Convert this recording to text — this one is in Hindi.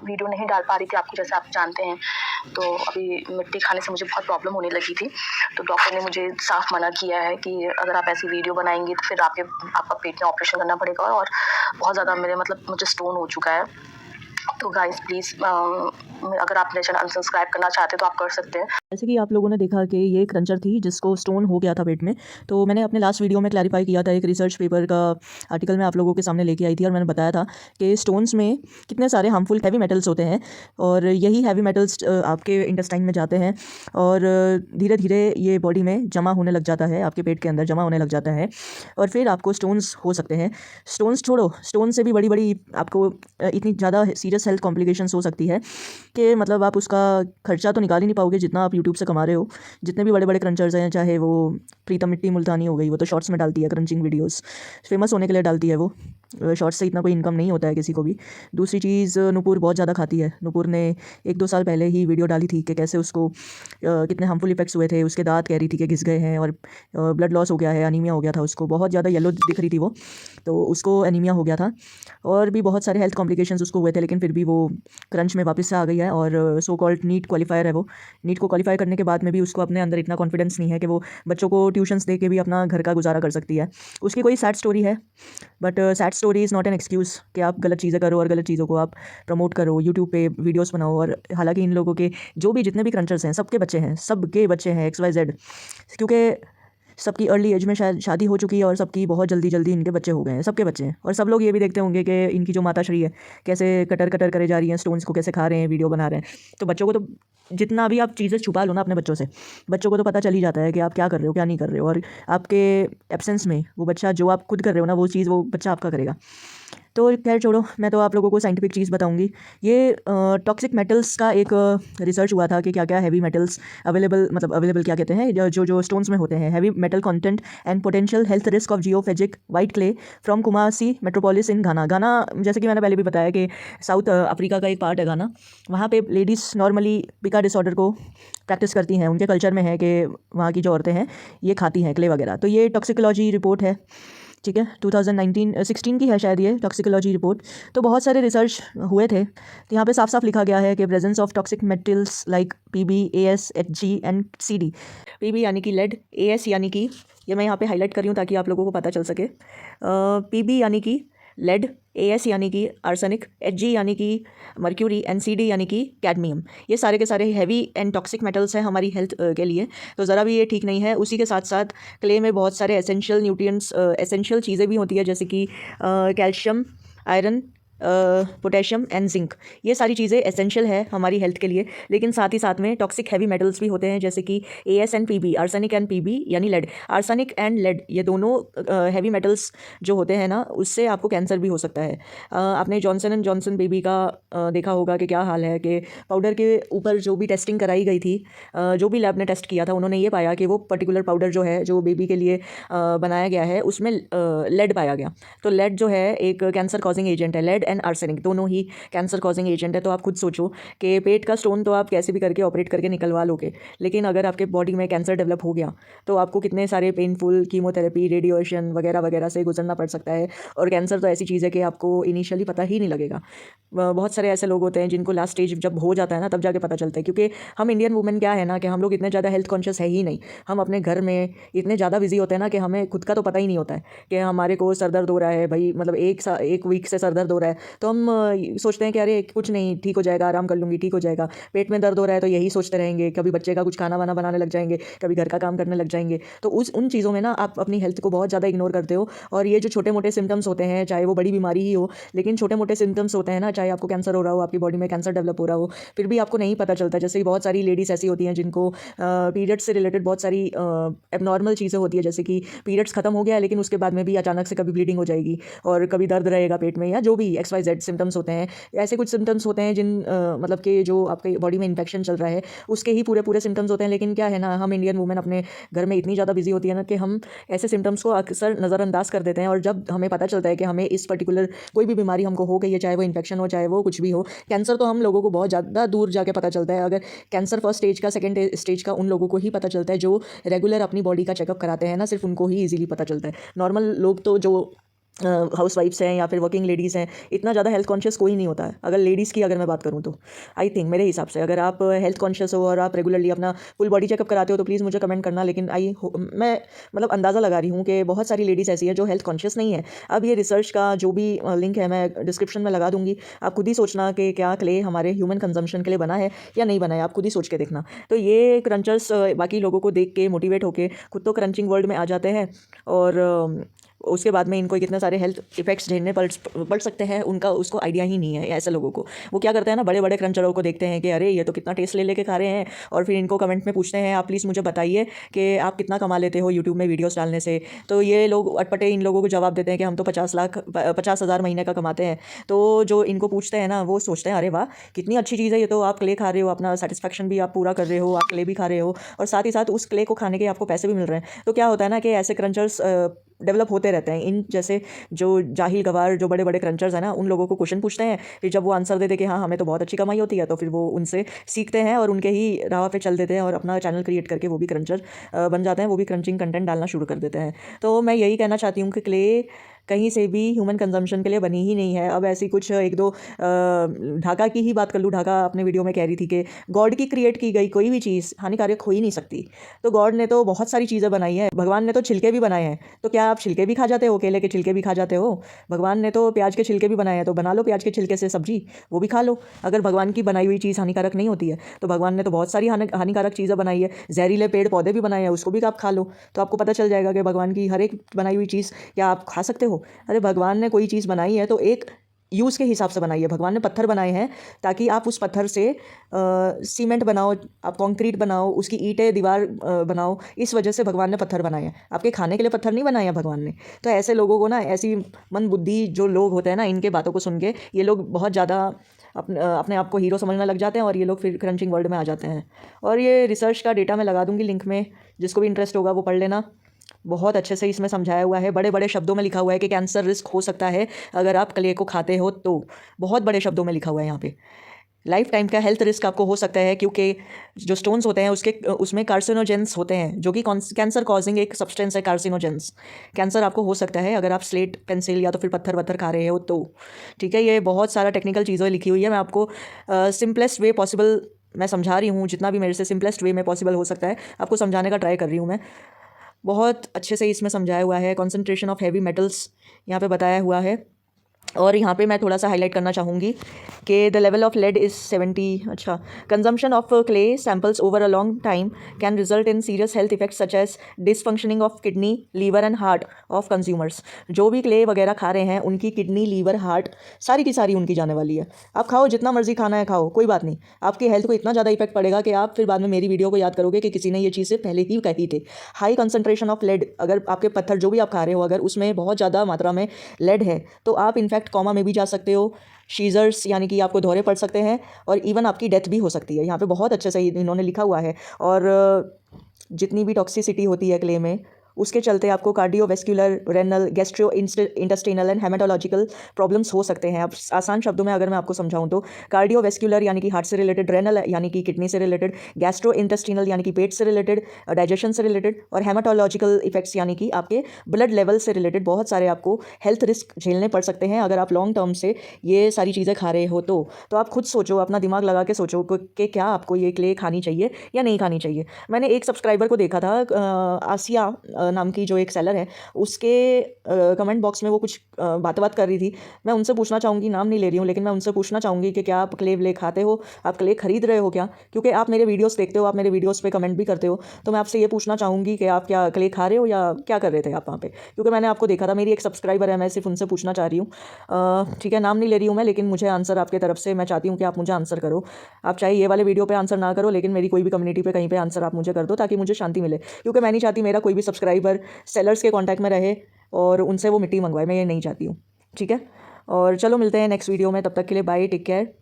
वीडियो नहीं डाल पा रही थी आपको, जैसे आप जानते हैं। तो अभी मिट्टी खाने से मुझे बहुत प्रॉब्लम होने लगी थी, तो डॉक्टर ने मुझे साफ मना किया है कि अगर आप ऐसी वीडियो बनाएंगी तो फिर आपका पेट में ऑपरेशन करना पड़ेगा, और बहुत ज़्यादा मुझे स्टोन हो चुका है। तो गाइस प्लीज़ अगर आप मेरा चैनल अनसब्सक्राइब करना चाहते हैं तो आप कर सकते हैं। जैसे कि आप लोगों ने देखा कि ये एक क्रंचर थी जिसको स्टोन हो गया था पेट में। तो मैंने अपने लास्ट वीडियो में क्लैरिफाई किया था, एक रिसर्च पेपर का आर्टिकल मैं आप लोगों के सामने लेके आई थी, और मैंने बताया था कि स्टोन्स में कितने सारे हार्मफुल हैवी मेटल्स होते हैं, और यही हैवी मेटल्स आपके इंटेस्टाइन में जाते हैं, और धीरे धीरे ये बॉडी में जमा होने लग जाता है, आपके पेट के अंदर जमा होने लग जाता है, और फिर आपको स्टोन्स हो सकते हैं। स्टोन्स छोड़ो, स्टोन से भी बड़ी बड़ी आपको इतनी ज़्यादा सीरियस हेल्थ कॉम्प्लिकेशंस हो सकती है कि मतलब आप उसका खर्चा तो निकाल ही नहीं पाओगे जितना आप यूट्यूब से कमा रहे हो। जितने भी बड़े बड़े क्रंचर्स हैं, चाहे वो प्रीतम मिट्टी मुल्तानी हो गई, वो तो शॉर्ट्स में डालती है क्रंचिंग वीडियोस, फेमस होने के लिए डालती है वो। शॉर्ट्स से इतना कोई इनकम नहीं होता है किसी को भी। दूसरी चीज़, नुपुर बहुत ज़्यादा खाती है। नुपुर ने 1-2 साल पहले ही वीडियो डाली थी कि कैसे उसको कितने हार्मफुल इफेक्ट्स हुए थे। उसके दांत कह रही थी कि घिस गए हैं, और ब्लड लॉस हो गया है, अनीमिया हो गया था उसको, बहुत ज़्यादा येलो दिख रही थी वो, तो उसको एनीमिया हो गया था, और भी बहुत सारे हेल्थ कॉम्प्लिकेशंस उसको हुए थे। लेकिन फिर भी वो क्रंच में वापस से आ गई है, और सो कॉल्ड नीट क्वालिफायर है वो। नीट को क्वालिफाई करने के बाद में भी उसको अपने अंदर इतना कॉन्फिडेंस नहीं है कि वो बच्चों को ट्यूशन्स दे के भी अपना घर का गुजारा कर सकती है। उसकी कोई सैड स्टोरी है, but sad story is not an excuse कि आप गलत चीज़ें करो और गलत चीज़ों को आप प्रमोट करो, यूट्यूब पे वीडियोस बनाओ। और हालांकि इन लोगों के जो भी जितने भी क्रंचर्स हैं, सबके बच्चे हैं, XYZ, क्योंकि सबकी अर्ली एज में शायद शादी हो चुकी है, और सबकी बहुत जल्दी जल्दी इनके बच्चे हो गए हैं, सबके बच्चे हैं। और सब लोग ये भी देखते होंगे कि इनकी जो माता श्री है कैसे कटर कटर करे जा रही हैं, स्टोन्स को कैसे खा रहे हैं, वीडियो बना रहे हैं। तो बच्चों को तो जितना भी आप चीज़ें छुपा लो ना अपने बच्चों से, बच्चों को तो पता चल ही जाता है कि आप क्या कर रहे हो क्या नहीं कर रहे हो, और आपके एब्सेंस में वो बच्चा जो आप खुद कर रहे हो ना, वो चीज़ वो बच्चा आपका करेगा। तो खैर छोड़ो, मैं तो आप लोगों को साइंटिफिक चीज़ बताऊंगी। ये टॉक्सिक मेटल्स का एक रिसर्च हुआ था कि क्या क्या हैवी मेटल्स अवेलेबल क्या कहते हैं, जो स्टोन्स में होते हैं। Heavy metal content and potential health risk of geophagic white clay from Kumasi metropolis in Ghana. Ghana, जैसे कि मैंने पहले भी बताया कि साउथ अफ्रीका का एक पार्ट है घाना। वहाँ पे लेडीज़ नॉर्मली पिका डिसऑर्डर को प्रैक्टिस करती हैं। उनके कल्चर में है कि वहाँ की जो औरतें हैं ये खाती हैं क्ले वगैरह। तो ये टॉक्सिकोलॉजी रिपोर्ट है, ठीक है, 2016 की है शायद ये टॉक्सिकोलॉजी रिपोर्ट। तो बहुत सारे रिसर्च हुए थे, तो यहाँ पे साफ साफ लिखा गया है कि presence of toxic metals like PB, AS, HG and CD। PB यानी कि लेड, AS यानी कि, ये मैं यहाँ पे हाईलाइट कर रही हूँ ताकि आप लोगों को पता चल सके। PB यानी कि लेड, AS यानी कि आर्सेनिक, HG यानी कि मर्क्यूरी एंड CD यानी कि कैडमियम। ये सारे के सारे हैवी एंड टॉक्सिक मेटल्स हैं हमारी हेल्थ के लिए, तो ज़रा भी ये ठीक नहीं है। उसी के साथ साथ क्ले में बहुत सारे एसेंशियल न्यूट्रिएंट्स, एसेंशियल चीज़ें भी होती है, जैसे कि calcium, iron, potassium and zinc. ये सारी चीज़ें एसेंशियल है हमारी हेल्थ के लिए। लेकिन साथ ही साथ में टॉक्सिक हैवी मेटल्स भी होते हैं, जैसे कि AS and PB, arsenic and PB यानी लेड। आर्सेनिक एंड लेड ये दोनों हैवी मेटल्स जो होते हैं ना, उससे आपको कैंसर भी हो सकता है। आपने जॉनसन एंड जॉनसन बेबी का देखा होगा कि क्या हाल है, कि पाउडर के ऊपर जो भी टेस्टिंग कराई गई थी, जो भी लैब ने टेस्ट किया था, उन्होंने ये पाया कि वो पर्टिकुलर पाउडर जो है, जो बेबी के लिए बनाया गया है, उसमें लेड पाया गया। तो लेड जो है एक कैंसर कॉजिंग एजेंट है। लेड एंड आर्सेनिक दोनों ही कैंसर कॉजिंग एजेंट है। तो आप खुद सोचो कि पेट का स्टोन तो आप कैसे भी करके ऑपरेट करके निकलवा लोगे, लेकिन अगर आपके बॉडी में कैंसर डेवलप हो गया तो आपको कितने सारे पेनफुल कीमोथेरेपी, रेडिएशन वगैरह वगैरह से गुजरना पड़ सकता है। और कैंसर तो ऐसी चीज़ है कि आपको इनिशियली पता ही नहीं लगेगा। बहुत सारे ऐसे लोग होते हैं जिनको लास्ट स्टेज जब हो जाता है ना, तब जाके पता चलता है। क्योंकि हम इंडियन वुमेन क्या है ना, कि हम लोग इतने ज़्यादा हेल्थ कॉन्शियस है ही नहीं। हम अपने घर में इतने ज़्यादा बिजी होते हैं ना कि हमें खुद का तो पता ही नहीं होता है कि हमारे को सर दर्द हो रहा है भाई, मतलब एक वीक से सर दर्द हो रहा है, तो हम सोचते हैं कि अरे कुछ नहीं, ठीक हो जाएगा, आराम कर लूँगी, ठीक हो जाएगा। पेट में दर्द हो रहा है तो यही सोचते रहेंगे, कभी बच्चे का कुछ खाना वाना बनाने लग जाएंगे, कभी घर का काम करने लग जाएंगे। तो उन चीज़ों में ना आप अपनी हेल्थ को बहुत ज़्यादा इग्नोर करते हो। और ये जो छोटे मोटे सिम्टम्स होते हैं, चाहे वो बड़ी बीमारी ही हो, लेकिन छोटे मोटे सिम्टम्स होते हैं ना, चाहे आपको कैंसर हो रहा हो, आपकी बॉडी में कैंसर डेवलप हो रहा हो, फिर भी आपको नहीं पता चलता। जैसे बहुत सारी लेडीज़ ऐसी होती हैं जिनको पीरियड्स से रिलेटेड बहुत सारी एबनॉर्मल चीज़ें होती है, जैसे कि पीरियड्स खत्म हो गया है लेकिन उसके बाद में भी अचानक से कभी ब्लीडिंग हो जाएगी, और कभी दर्द रहेगा पेट में, या जो भी XYZ सिम्टम्स होते हैं। ऐसे कुछ सिम्टम्स होते हैं जिन मतलब कि जो आपके बॉडी में इन्फेक्शन चल रहा है उसके ही पूरे सिम्टम्स होते हैं। लेकिन क्या है ना, हम इंडियन वुमेन अपने घर में इतनी ज़्यादा बिजी होती है ना कि हम ऐसे सिम्टम्स को अक्सर नज़रअंदाज कर देते हैं। और जब हमें पता चलता है कि हमें इस पर्टिकुलर कोई भी बीमारी हमको हो गई है, चाहे वो इन्फेक्शन हो, चाहे वो कुछ भी हो, कैंसर तो हम लोगों को बहुत ज़्यादा दूर जाके पता चलता है। अगर कैंसर फर्स्ट स्टेज का, सेकंड स्टेज का उन लोगों को ही पता चलता है जो रेगुलर अपनी बॉडी का चेकअप कराते हैं ना, सिर्फ उनको ही ईजिली पता चलता है। नॉर्मल लोग तो जो हाउस वाइफ्स हैं या फिर वर्किंग लेडीज़ हैं, इतना ज़्यादा हेल्थ कॉन्शियस कोई नहीं होता है। अगर लेडीज़ की अगर मैं बात करूँ तो आई थिंक मेरे हिसाब से अगर आप हेल्थ कॉन्शियस हो और आप रेगुलरली अपना फुल बॉडी चेकअप कराते हो तो प्लीज़ मुझे कमेंट करना। लेकिन मैं मतलब अंदाज़ा लगा रही हूँ कि बहुत सारी लेडीज़ ऐसी है जो हेल्थ कॉन्शियस नहीं है। अब ये रिसर्च का जो भी लिंक है मैं डिस्क्रिप्शन में लगा दूंगी, आप खुद ही सोचना कि क्या क्ले हमारे ह्यूमन कंजम्पशन के लिए बना है या नहीं बना है, आप खुद ही सोच के देखना। तो ये क्रंचर्स बाकी लोगों को देख के मोटिवेट होके खुद तो क्रंचिंग वर्ल्ड में आ जाते हैं और उसके बाद में इनको कितने सारे हेल्थ इफेक्ट्स झेलने पड़ सकते हैं, उनका उसको आइडिया ही नहीं है। ऐसे लोगों को वो क्या करते हैं ना, बड़े बड़े क्रंचरों को देखते हैं कि अरे ये तो कितना टेस्ट ले लेके खा रहे हैं, और फिर इनको कमेंट में पूछते हैं आप प्लीज़ मुझे बताइए कि आप कितना कमा लेते हो यूट्यूब में वीडियोस डालने से। तो ये लोग अटपटे इन लोगों को जवाब देते हैं कि हम तो 50,000 महीने का कमाते हैं। तो जो इनको पूछते हैं ना वो सोचते हैं अरे वाह कितनी अच्छी चीज़ है ये, तो आप क्ले खा रहे हो, अपना सेटिस्फेक्शन भी आप पूरा कर रहे हो, आप क्ले भी खा रहे हो और साथ ही साथ उस क्ले को खाने के आपको पैसे भी मिल रहे हैं। तो क्या होता है ना कि ऐसे क्रंचर्स डेवलप होते रहते हैं। इन जैसे जो जाहिल गवार जो बड़े बड़े क्रंचर्स हैं ना, उन लोगों को क्वेश्चन पूछते हैं, फिर जब वो आंसर दे दे कि हाँ हमें तो बहुत अच्छी कमाई होती है, तो फिर वो उनसे सीखते हैं और उनके ही राह पे चल देते हैं और अपना चैनल क्रिएट करके वो भी क्रंचर बन जाते हैं, वो भी क्रंचिंग कंटेंट डालना शुरू कर देते हैं। तो मैं यही कहना चाहती हूँ कि क्ले कहीं से भी ह्यूमन कंजम्पशन के लिए बनी ही नहीं है। अब ऐसी कुछ एक दो ढाका की ही बात कर लूँ, ढाका अपने वीडियो में कह रही थी कि गॉड की क्रिएट की गई कोई भी चीज़ हानिकारक हो ही नहीं सकती। तो गॉड ने तो बहुत सारी चीज़ें बनाई है, भगवान ने तो छिलके भी बनाए हैं, तो क्या आप छिलके भी खा जाते हो, केले के छिलके भी खा जाते हो? भगवान ने तो प्याज के छिलके भी बनाए हैं, तो बना लो प्याज के छिलके से सब्जी, वो भी खा लो। अगर भगवान की बनाई हुई चीज़ हानिकारक नहीं होती है तो भगवान ने तो बहुत सारी हानिकारक चीज़ें बनाई है, जहरीले पेड़ पौधे भी बनाए हैं, उसको भी आप खा लो, तो आपको पता चल जाएगा कि भगवान की हर एक बनाई हुई चीज़ क्या आप खा सकते हो। अरे भगवान ने कोई चीज़ बनाई है तो एक यूज़ के हिसाब से बनाई है। भगवान ने पत्थर बनाए हैं ताकि आप उस पत्थर से सीमेंट बनाओ, आप कंक्रीट बनाओ, उसकी ईंटें दीवार बनाओ, इस वजह से भगवान ने पत्थर बनाए हैं। आपके खाने के लिए पत्थर नहीं बनाए हैं भगवान ने। तो ऐसे लोगों को ना, ऐसी मन बुद्धि जो लोग होते हैं ना, इनके बातों को सुन के ये लोग बहुत ज़्यादा अपने आप को हीरो समझने लग जाते हैं और ये लोग फिर क्रंचिंग वर्ल्ड में आ जाते हैं। और ये रिसर्च का डेटा मैं लगा दूंगी लिंक में, जिसको भी इंटरेस्ट होगा वो पढ़ लेना। बहुत अच्छे से इसमें समझाया हुआ है, बड़े बड़े शब्दों में लिखा हुआ है कि कैंसर रिस्क हो सकता है अगर आप क्ले को खाते हो, तो बहुत बड़े शब्दों में लिखा हुआ है यहाँ पे। लाइफ टाइम का हेल्थ रिस्क आपको हो सकता है क्योंकि जो स्टोन्स होते हैं उसमें कार्सिनोजेंस होते हैं, जो कि कैंसर कॉजिंग एक सब्सटेंस है। कार्सिनोजेंस कैंसर आपको हो सकता है अगर आप स्लेट पेंसिल या तो फिर पत्थर वत्थर खा रहे हो तो। ठीक है, ये बहुत सारा टेक्निकल चीज़ें लिखी हुई है। मैं आपको सिंपलेस्ट वे पॉसिबल मैं समझा रही हूँ, जितना भी मेरे से सिंपलेस्ट वे में पॉसिबल हो सकता है आपको समझाने का ट्राई कर रही हूँ मैं। बहुत अच्छे से इसमें समझाया हुआ है, कॉन्सेंट्रेशन ऑफ हैवी मेटल्स यहाँ पे बताया हुआ है। और यहाँ पे मैं थोड़ा सा हाईलाइट करना चाहूँगी कि the level of lead is 70। अच्छा, consumption of clay samples over a long time can result in serious health effects such as dysfunctioning of kidney, liver and heart of consumers. जो भी क्ले वगैरह खा रहे हैं उनकी किडनी, लीवर, हार्ट सारी की सारी उनकी जाने वाली है। आप खाओ, जितना मर्जी खाना है खाओ, कोई बात नहीं, आपकी हेल्थ को इतना ज़्यादा इफेक्ट पड़ेगा कि आप फिर बाद में मेरी वीडियो को याद करोगे कि किसी ने ये चीज़ें पहले ही कही थी। हाई कंसनट्रेशन ऑफ लेड, अगर आपके पत्थर जो भी आप खा रहे हो अगर उसमें बहुत ज़्यादा मात्रा में लेड है तो आप इनफैक्ट कॉमा में भी जा सकते हो, शीजर्स यानी कि आपको दौरे पड़ सकते हैं, और इवन आपकी डेथ भी हो सकती है। यहाँ पे बहुत अच्छे से इन्होंने लिखा हुआ है। और जितनी भी टॉक्सिसिटी होती है क्ले में, उसके चलते आपको cardiovascular, renal, gastro intestinal and haematological problems हो सकते हैं। अब आसान शब्दों में अगर मैं आपको समझाऊं तो कार्डियोवेस्कुलर यानी कि हार्ट से रिलेटेड, रेनल यानी कि किडनी से रिलेटेड, गैस्ट्रो इंटेस्टिनल यानी कि पेट से रिलेटेड, डाइजेशन से रिलेटेड, और हेमेटोलॉजिकल इफेक्ट्स यानी कि आपके ब्लड लेवल से रिलेटेड बहुत सारे आपको हेल्थ रिस्क झेलने पड़ सकते हैं अगर आप लॉन्ग टर्म से ये सारी चीज़ें खा रहे हो तो। आप खुद सोचो, अपना दिमाग लगा के सोचो कि क्या आपको ये क्ले खानी चाहिए या नहीं खानी चाहिए। मैंने एक सब्सक्राइबर को देखा था, आसिया नाम की जो एक सेलर है, उसके कमेंट बॉक्स में वो कुछ बात कर रही थी। मैं उनसे पूछना चाहूँगी, नाम नहीं ले रही हूँ, लेकिन मैं उनसे पूछना चाहूँगी कि क्या आप क्ले व्ले खाते हो, आप क्ले खरीद रहे हो क्या? क्योंकि आप मेरे वीडियोस देखते हो, आप मेरे वीडियोस पे कमेंट भी करते हो, तो मैं आपसे ये पूछना चाहूँगी कि आप क्या क्ले खा रहे हो या क्या कर रहे थे आप वहाँ पे? क्योंकि मैंने आपको देखा था, मेरी एक सब्सक्राइबर है, मैं सिर्फ उनसे पूछना चाह रही हूँ। ठीक है, नाम नहीं ले रही हूँ मैं, लेकिन मुझे आंसर आपके तरफ से मैं चाहती हूँ कि आप मुझे आंसर करो। आप चाहे ये वाले वीडियो पर आंसर ना करो, लेकिन मेरी कोई भी कम्युनिटी पर कहीं पर आंसर आप मुझे कर दो ताकि मुझे शांति मिले। क्योंकि मैं नहीं चाहती मेरा कोई भी सब्सक्राइबर सेलर्स के कांटेक्ट में रहे और उनसे वो मिट्टी मंगवाए, मैं ये नहीं चाहती हूँ। ठीक है, और चलो मिलते हैं नेक्स्ट वीडियो में, तब तक के लिए बाय, टेक केयर।